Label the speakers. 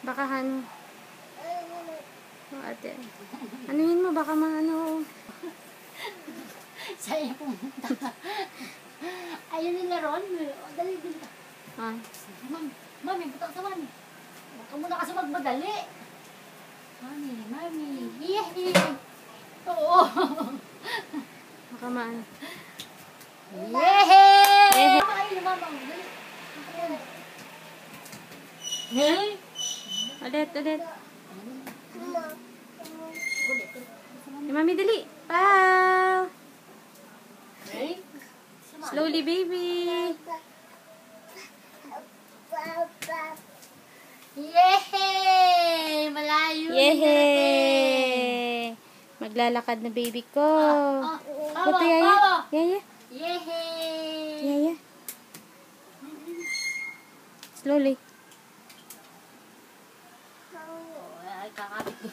Speaker 1: Baka ano. Ate. Anuhin mo, baka maano.
Speaker 2: Sa'yo pumunta. Ayun nila Ron. Dali, dali.
Speaker 1: Ah.
Speaker 2: Mami, butak sa mami. Huwag ka muna kasi magmadali. Mami. Yehey! Oo.
Speaker 1: Baka maano.
Speaker 2: Yehey! Ayun, mama. Dali. Hey!
Speaker 1: Ulit. Mami, dali. Pow!
Speaker 2: Hey!
Speaker 1: Slowly, baby.
Speaker 2: Yehey! Malayo.
Speaker 1: Yehey! Maglalakad na baby ko. Ito, Yaya. Yaya.
Speaker 2: Yehey!
Speaker 1: Yaya. Slowly.
Speaker 2: Ay, kakapit ko.